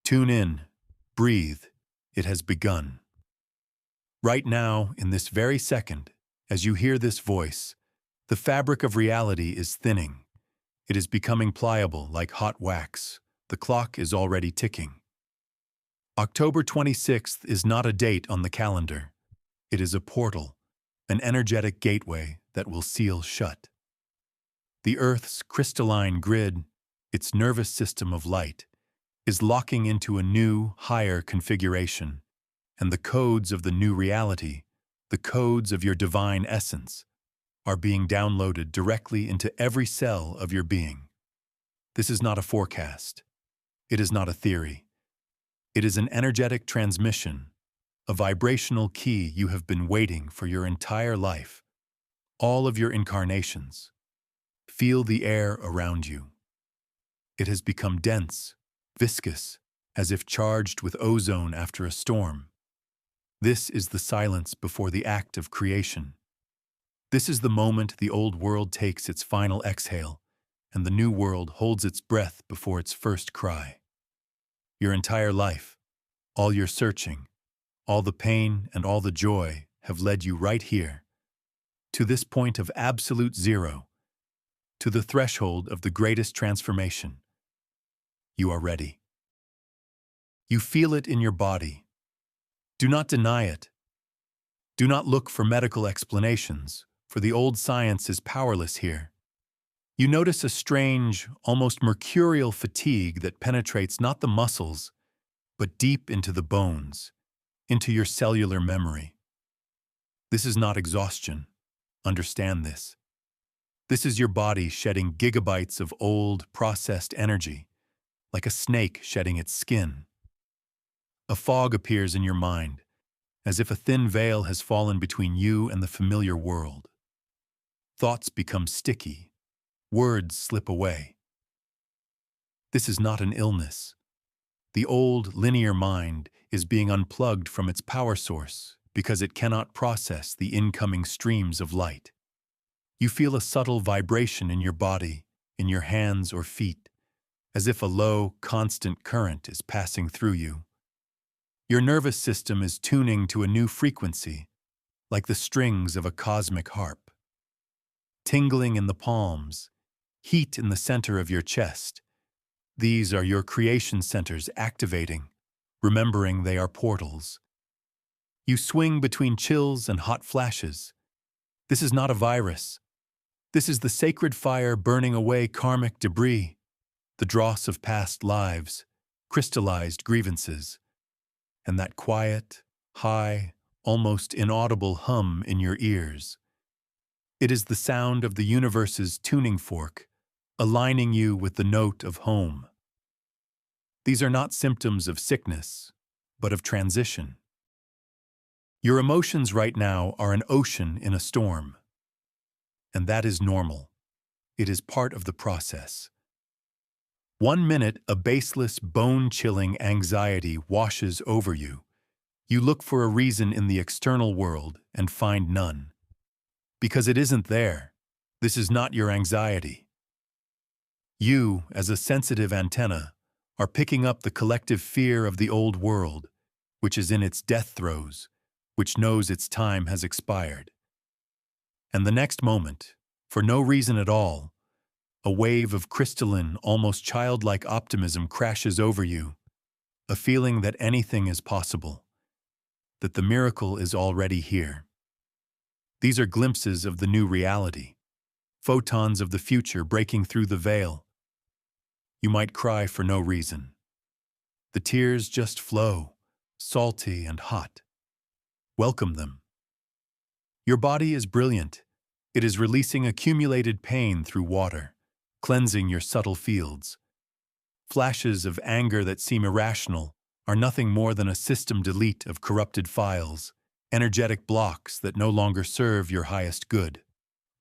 Tune in, breathe, it has begun. Right now, in this very second, as you hear this voice, the fabric of reality is thinning. It is becoming pliable like hot wax. The clock is already ticking. October 26th is not a date on the calendar. It is a portal, an energetic gateway that will seal shut. The Earth's crystalline grid, its nervous system of light, is locking into a new, higher configuration, and the codes of the new reality, the codes of your divine essence, are being downloaded directly into every cell of your being. This is not a forecast. It is not a theory. It is an energetic transmission, a vibrational key you have been waiting for your entire life, all of your incarnations. Feel the air around you. It has become dense, viscous, as if charged with ozone after a storm. This is the silence before the act of creation. This is the moment the old world takes its final exhale, and the new world holds its breath before its first cry. Your entire life, all your searching, all the pain and all the joy have led you right here, to this point of absolute zero, to the threshold of the greatest transformation. You are ready. You feel it in your body. Do not deny it. Do not look for medical explanations, for the old science is powerless here. You notice a strange, almost mercurial fatigue that penetrates not the muscles, but deep into the bones, into your cellular memory. This is not exhaustion. Understand this. This is your body shedding gigabytes of old, processed energy, like a snake shedding its skin. A fog appears in your mind, as if a thin veil has fallen between you and the familiar world. Thoughts become sticky. Words slip away. This is not an illness. The old, linear mind is being unplugged from its power source because it cannot process the incoming streams of light. You feel a subtle vibration in your body, in your hands or feet, as if a low, constant current is passing through you. Your nervous system is tuning to a new frequency, like the strings of a cosmic harp. Tingling in the palms, heat in the center of your chest. These are your creation centers activating, remembering they are portals. You swing between chills and hot flashes. This is not a virus. This is the sacred fire burning away karmic debris, the dross of past lives, crystallized grievances, and that quiet, high, almost inaudible hum in your ears. It is the sound of the universe's tuning fork, aligning you with the note of home. These are not symptoms of sickness, but of transition. Your emotions right now are an ocean in a storm. And that is normal. It is part of the process. 1 minute, a baseless, bone-chilling anxiety washes over you. You look for a reason in the external world and find none. Because it isn't there. This is not your anxiety. You, as a sensitive antenna, are picking up the collective fear of the old world, which is in its death throes, which knows its time has expired. And the next moment, for no reason at all, a wave of crystalline, almost childlike optimism crashes over you, a feeling that anything is possible, that the miracle is already here. These are glimpses of the new reality, photons of the future breaking through the veil. You might cry for no reason. The tears just flow, salty and hot. Welcome them. Your body is brilliant. It is releasing accumulated pain through water, cleansing your subtle fields. Flashes of anger that seem irrational are nothing more than a system delete of corrupted files, energetic blocks that no longer serve your highest good.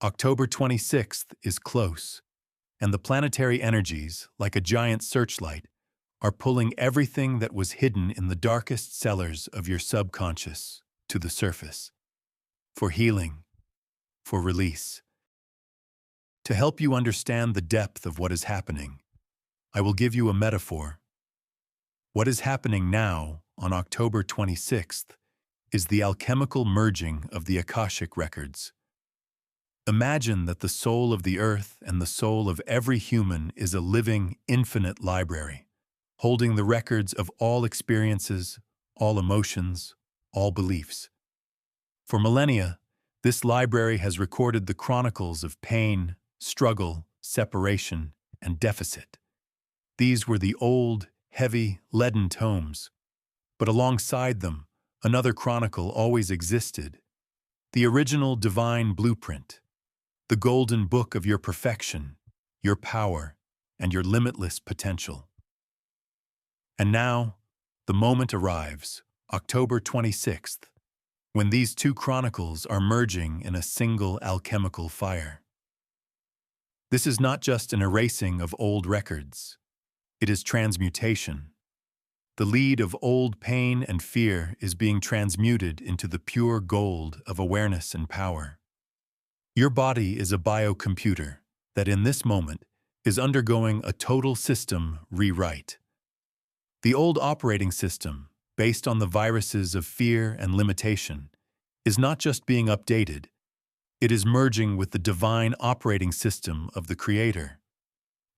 October 26th is close, and the planetary energies, like a giant searchlight, are pulling everything that was hidden in the darkest cellars of your subconscious to the surface. For healing, for release. To help you understand the depth of what is happening, I will give you a metaphor. What is happening now, on October 26th, is the alchemical merging of the Akashic records. Imagine that the soul of the earth and the soul of every human is a living, infinite library, holding the records of all experiences, all emotions, all beliefs. For millennia, this library has recorded the chronicles of pain, struggle, separation, and deficit. These were the old, heavy, leaden tomes, but alongside them, another chronicle always existed, the original divine blueprint, the golden book of your perfection, your power, and your limitless potential. And now, the moment arrives, October 26th, when these two chronicles are merging in a single alchemical fire. This is not just an erasing of old records. It is transmutation. The lead of old pain and fear is being transmuted into the pure gold of awareness and power. Your body is a biocomputer that in this moment is undergoing a total system rewrite. The old operating system, based on the viruses of fear and limitation, is not just being updated, it is merging with the divine operating system of the Creator,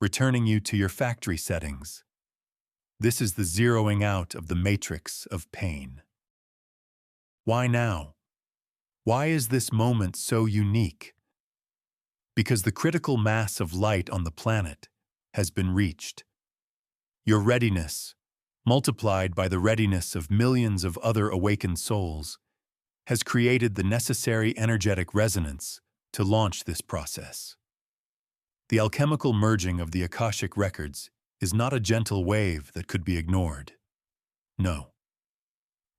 returning you to your factory settings. This is the zeroing out of the matrix of pain. Why now? Why is this moment so unique? Because the critical mass of light on the planet has been reached. Your readiness, multiplied by the readiness of millions of other awakened souls, has created the necessary energetic resonance to launch this process. The alchemical merging of the Akashic records is not a gentle wave that could be ignored. No.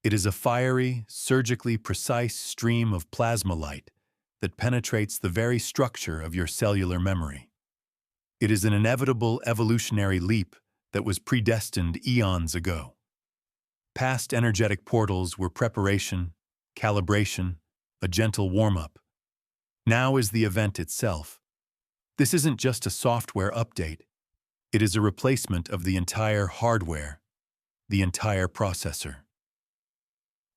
It is a fiery, surgically precise stream of plasma light that penetrates the very structure of your cellular memory. It is an inevitable evolutionary leap that was predestined eons ago. Past energetic portals were preparation, calibration, a gentle warm-up. Now is the event itself. This isn't just a software update. It is a replacement of the entire hardware, the entire processor.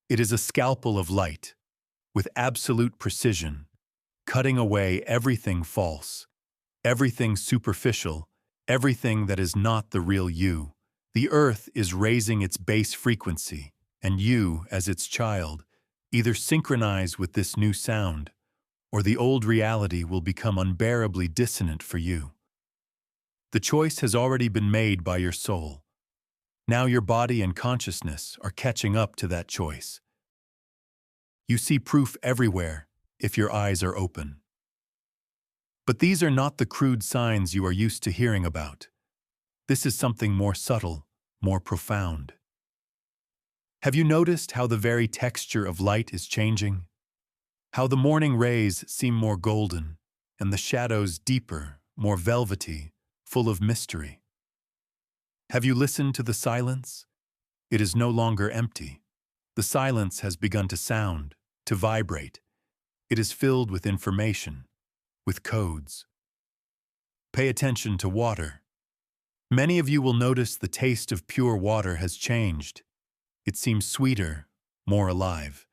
It is a scalpel of light, with absolute precision, cutting away everything false, everything superficial, everything that is not the real you. The earth is raising its base frequency, and you, as its child, either synchronize with this new sound, or the old reality will become unbearably dissonant for you. The choice has already been made by your soul. Now your body and consciousness are catching up to that choice. You see proof everywhere if your eyes are open. But these are not the crude signs you are used to hearing about. This is something more subtle, more profound. Have you noticed how the very texture of light is changing? How the morning rays seem more golden, and the shadows deeper, more velvety, full of mystery? Have you listened to the silence? It is no longer empty. The silence has begun to sound, to vibrate. It is filled with information, with codes. Pay attention to water. Many of you will notice the taste of pure water has changed. It seems sweeter, more alive.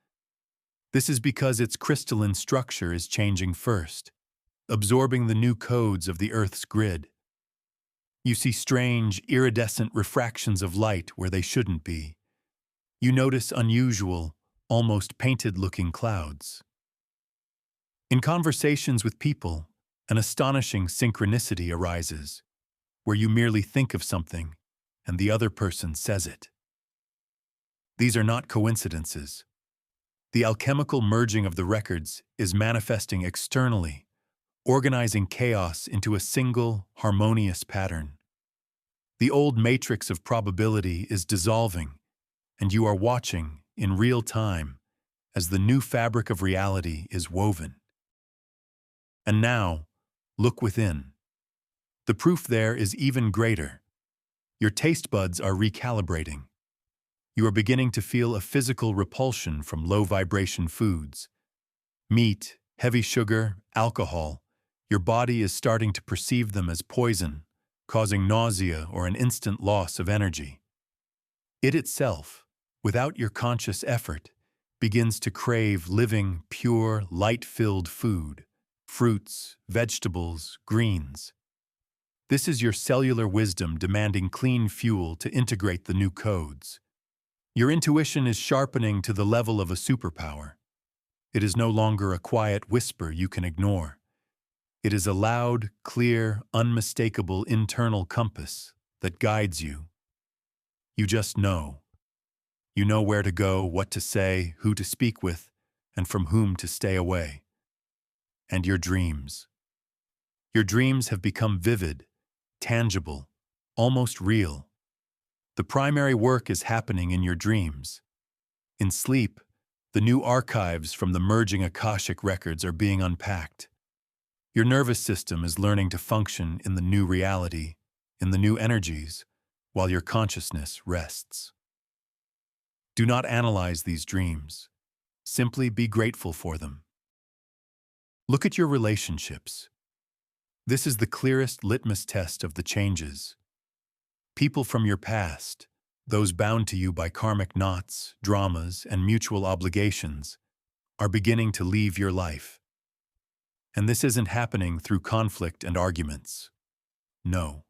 This is because its crystalline structure is changing first, absorbing the new codes of the Earth's grid. You see strange, iridescent refractions of light where they shouldn't be. You notice unusual, almost painted-looking clouds. In conversations with people, an astonishing synchronicity arises, where you merely think of something and the other person says it. These are not coincidences. The alchemical merging of the records is manifesting externally, organizing chaos into a single, harmonious pattern. The old matrix of probability is dissolving, and you are watching, in real time, as the new fabric of reality is woven. And now, look within. The proof there is even greater. Your taste buds are recalibrating. You are beginning to feel a physical repulsion from low-vibration foods. Meat, heavy sugar, alcohol. Your body is starting to perceive them as poison, causing nausea or an instant loss of energy. It itself, without your conscious effort, begins to crave living, pure, light-filled food, fruits, vegetables, greens. This is your cellular wisdom demanding clean fuel to integrate the new codes. Your intuition is sharpening to the level of a superpower. It is no longer a quiet whisper you can ignore. It is a loud, clear, unmistakable internal compass that guides you. You just know. You know where to go, what to say, who to speak with, and from whom to stay away. And your dreams. Your dreams have become vivid, tangible, almost real. The primary work is happening in your dreams. In sleep, the new archives from the merging Akashic records are being unpacked. Your nervous system is learning to function in the new reality, in the new energies, while your consciousness rests. Do not analyze these dreams. Simply be grateful for them. Look at your relationships. This is the clearest litmus test of the changes. People from your past, those bound to you by karmic knots, dramas, and mutual obligations, are beginning to leave your life. And this isn't happening through conflict and arguments. No.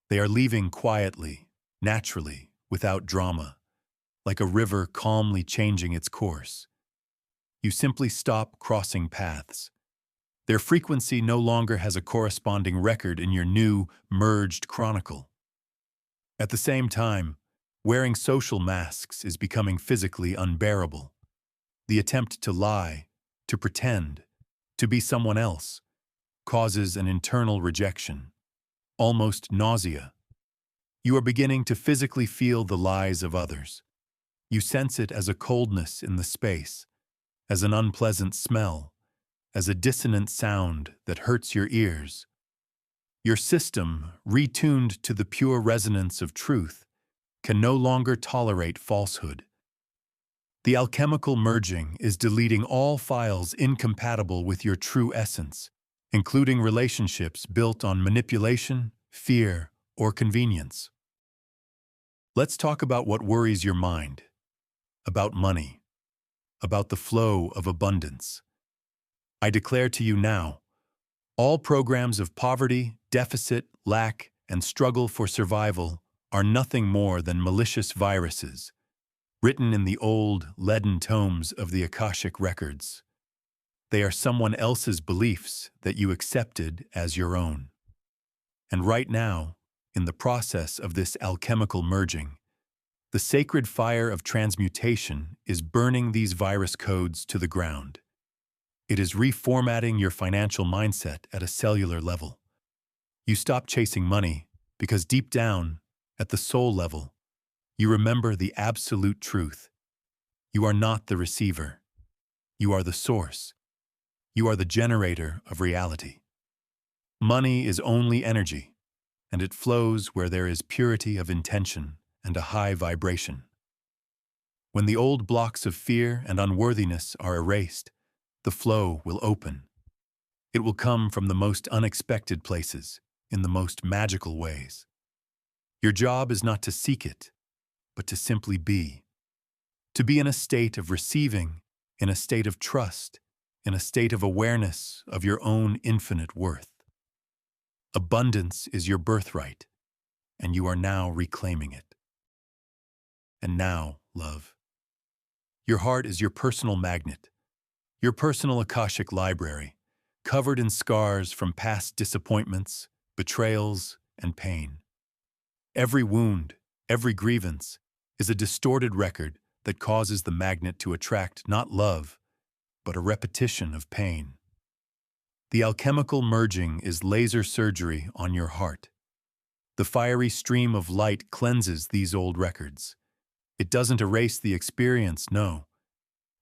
They are leaving quietly, naturally, without drama, like a river calmly changing its course. You simply stop crossing paths. Their frequency no longer has a corresponding record in your new, merged chronicle. At the same time, wearing social masks is becoming physically unbearable. The attempt to lie, to pretend, to be someone else, causes an internal rejection, almost nausea. You are beginning to physically feel the lies of others. You sense it as a coldness in the space, as an unpleasant smell, as a dissonant sound that hurts your ears. Your system, retuned to the pure resonance of truth, can no longer tolerate falsehood. The alchemical merging is deleting all files incompatible with your true essence, including relationships built on manipulation, fear, or convenience. Let's talk about what worries your mind, about money, about the flow of abundance. I declare to you now, all programs of poverty, deficit, lack, and struggle for survival are nothing more than malicious viruses, written in the old, leaden tomes of the Akashic records. They are someone else's beliefs that you accepted as your own. And right now, in the process of this alchemical merging, the sacred fire of transmutation is burning these virus codes to the ground. It is reformatting your financial mindset at a cellular level. You stop chasing money because deep down, at the soul level, you remember the absolute truth. You are not the receiver. You are the source. You are the generator of reality. Money is only energy, and it flows where there is purity of intention and a high vibration. When the old blocks of fear and unworthiness are erased, the flow will open. It will come from the most unexpected places, in the most magical ways. Your job is not to seek it, but to simply be. To be in a state of receiving, in a state of trust, in a state of awareness of your own infinite worth. Abundance is your birthright, and you are now reclaiming it. And now, love, your heart is your personal magnet, your personal Akashic library, covered in scars from past disappointments, betrayals, and pain. Every wound, every grievance, is a distorted record that causes the magnet to attract not love, but a repetition of pain. The alchemical merging is laser surgery on your heart. The fiery stream of light cleanses these old records. It doesn't erase the experience, no.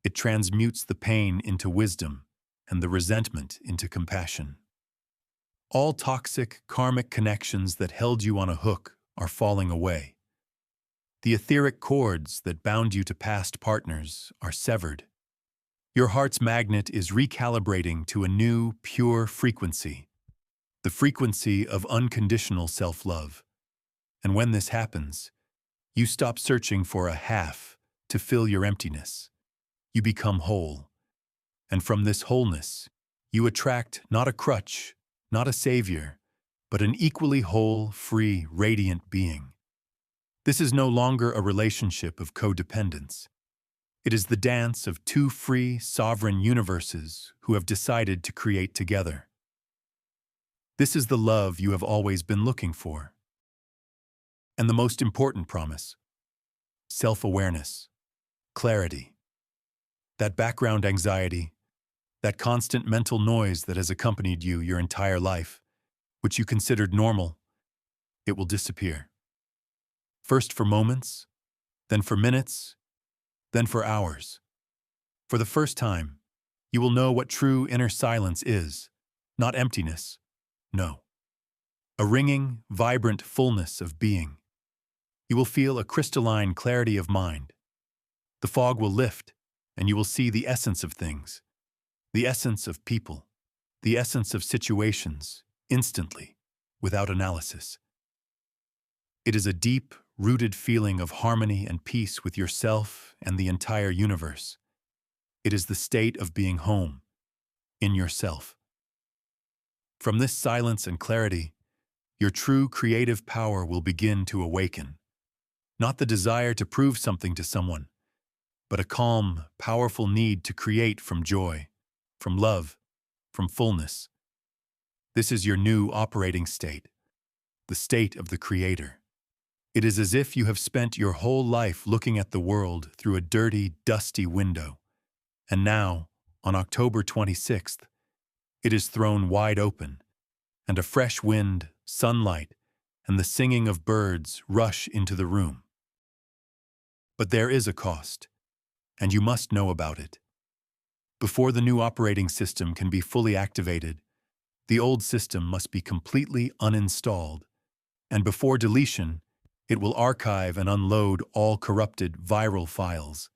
It transmutes the pain into wisdom and the resentment into compassion. All toxic, karmic connections that held you on a hook are falling away. The etheric cords that bound you to past partners are severed. Your heart's magnet is recalibrating to a new, pure frequency, the frequency of unconditional self-love. And when this happens, You stop searching for a half to fill your emptiness. You become whole. And from this wholeness, you attract not a crutch, not a savior, but an equally whole, free, radiant being. This is no longer a relationship of codependence. It is the dance of two free, sovereign universes who have decided to create together. This is the love you have always been looking for. And the most important promise: self-awareness, clarity. That background anxiety, that constant mental noise that has accompanied you your entire life, which you considered normal, it will disappear. First for moments, then for minutes, then for hours. For the first time, you will know what true inner silence is, not emptiness, no. A ringing, vibrant fullness of being. You will feel a crystalline clarity of mind. The fog will lift, and you will see the essence of things, the essence of people, the essence of situations, instantly, without analysis. It is a deep, rooted feeling of harmony and peace with yourself and the entire universe. It is the state of being home, in yourself. From this silence and clarity, your true creative power will begin to awaken. Not the desire to prove something to someone, but a calm, powerful need to create from joy, from love, from fullness. This is your new operating state, the state of the creator. It is as if you have spent your whole life looking at the world through a dirty, dusty window. And now, on October 26th, it is thrown wide open, and a fresh wind, sunlight, and the singing of birds rush into the room. But there is a cost, and you must know about it. Before the new operating system can be fully activated, the old system must be completely uninstalled, and before deletion, it will archive and unload all corrupted viral files.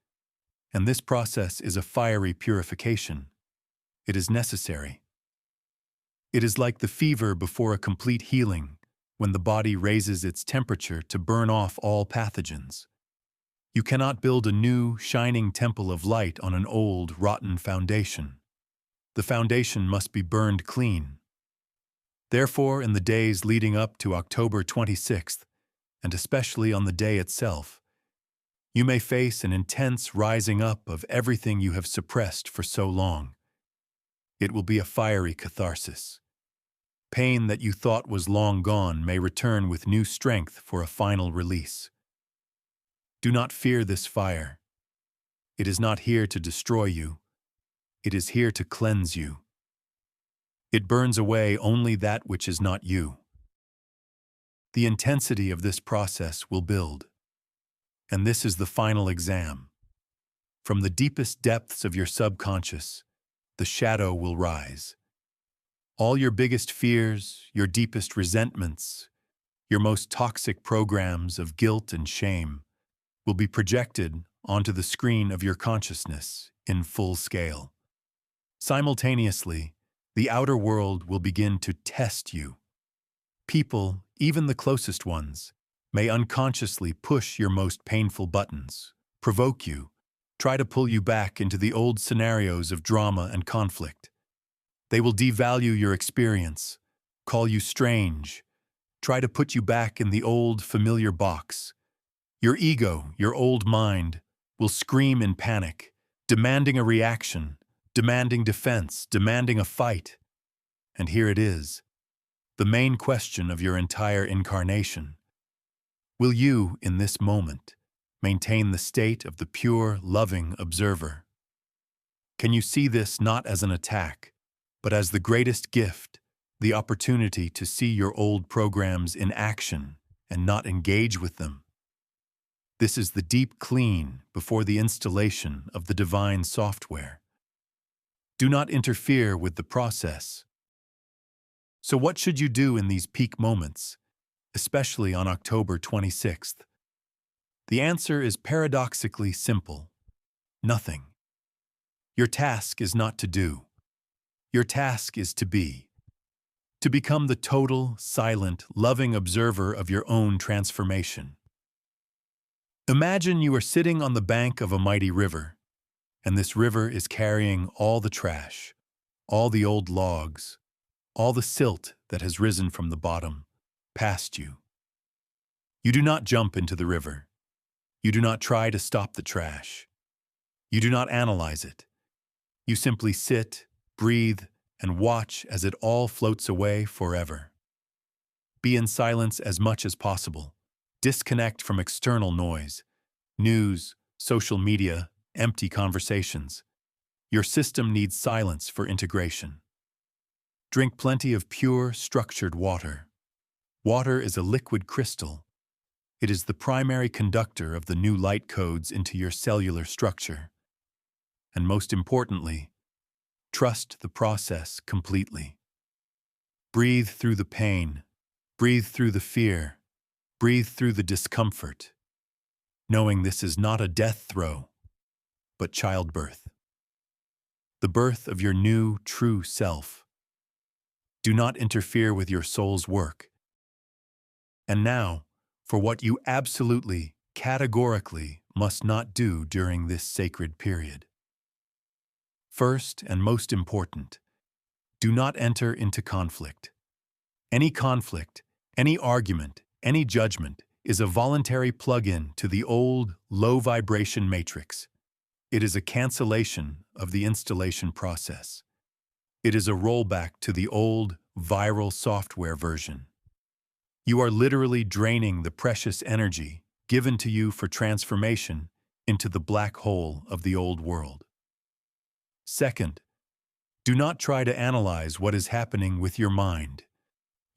And this process is a fiery purification. It is necessary. It is like the fever before a complete healing, when the body raises its temperature to burn off all pathogens. You cannot build a new, shining temple of light on an old, rotten foundation. The foundation must be burned clean. Therefore, in the days leading up to October 26th, and especially on the day itself, you may face an intense rising up of everything you have suppressed for so long. It will be a fiery catharsis. Pain that you thought was long gone may return with new strength for a final release. Do not fear this fire. It is not here to destroy you. It is here to cleanse you. It burns away only that which is not you. The intensity of this process will build. And this is the final exam. From the deepest depths of your subconscious, the shadow will rise. All your biggest fears, your deepest resentments, your most toxic programs of guilt and shame will be projected onto the screen of your consciousness in full scale. Simultaneously, the outer world will begin to test you. People, even the closest ones, may unconsciously push your most painful buttons, provoke you, try to pull you back into the old scenarios of drama and conflict. They will devalue your experience, call you strange, try to put you back in the old, familiar box. Your ego, your old mind, will scream in panic, demanding a reaction, demanding defense, demanding a fight. And here it is, the main question of your entire incarnation. Will you, in this moment, maintain the state of the pure, loving observer? Can you see this not as an attack, but as the greatest gift, the opportunity to see your old programs in action and not engage with them? This is the deep clean before the installation of the divine software. Do not interfere with the process. So what should you do in these peak moments, especially on October 26th? The answer is paradoxically simple: nothing. Your task is not to do. Your task is to be. To become the total, silent, loving observer of your own transformation. Imagine you are sitting on the bank of a mighty river, and this river is carrying all the trash, all the old logs, all the silt that has risen from the bottom, past you. You do not jump into the river. You do not try to stop the trash. You do not analyze it. You simply sit, breathe, and watch as it all floats away forever. Be in silence as much as possible. Disconnect from external noise, news, social media, empty conversations. Your system needs silence for integration. Drink plenty of pure, structured water. Water is a liquid crystal. It is the primary conductor of the new light codes into your cellular structure. And most importantly, trust the process completely. Breathe through the pain. Breathe through the fear. Breathe through the discomfort, knowing this is not a death throe, but childbirth. The birth of your new, true self. Do not interfere with your soul's work. And now, for what you absolutely, categorically must not do during this sacred period. First and most important, do not enter into conflict. Any conflict, any argument, any judgment is a voluntary plug-in to the old, low-vibration matrix. It is a cancellation of the installation process. It is a rollback to the old, viral software version. You are literally draining the precious energy given to you for transformation into the black hole of the old world. Second, do not try to analyze what is happening with your mind.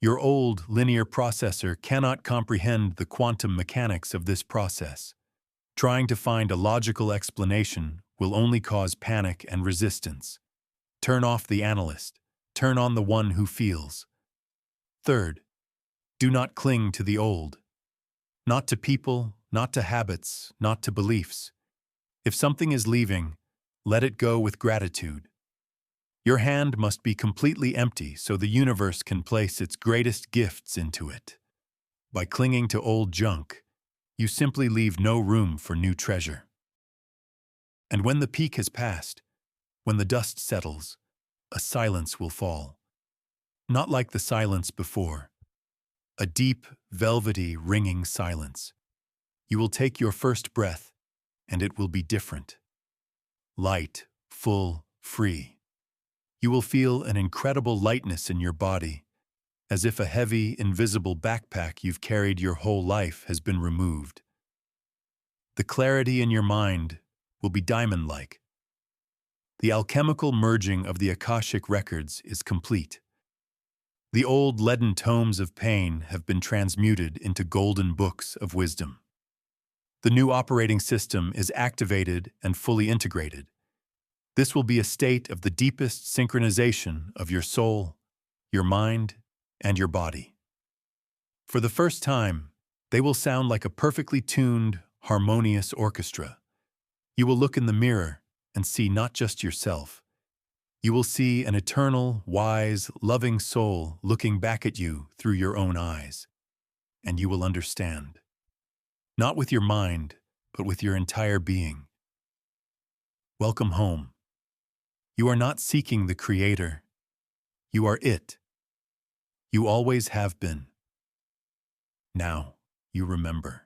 Your old linear processor cannot comprehend the quantum mechanics of this process. Trying to find a logical explanation will only cause panic and resistance. Turn off the analyst. Turn on the one who feels. Third, do not cling to the old. Not to people, not to habits, not to beliefs. If something is leaving, let it go with gratitude. Your hand must be completely empty so the universe can place its greatest gifts into it. By clinging to old junk, you simply leave no room for new treasure. And when the peak has passed, when the dust settles, a silence will fall. Not like the silence before. A deep, velvety, ringing silence. You will take your first breath, and it will be different. Light, full, free. You will feel an incredible lightness in your body, as if a heavy, invisible backpack you've carried your whole life has been removed. The clarity in your mind will be diamond-like. The alchemical merging of the Akashic records is complete. The old leaden tomes of pain have been transmuted into golden books of wisdom. The new operating system is activated and fully integrated. This will be a state of the deepest synchronization of your soul, your mind, and your body. For the first time, they will sound like a perfectly tuned, harmonious orchestra. You will look in the mirror and see not just yourself. You will see an eternal, wise, loving soul looking back at you through your own eyes. And you will understand. Not with your mind, but with your entire being. Welcome home. You are not seeking the Creator. You are it. You always have been. Now, you remember.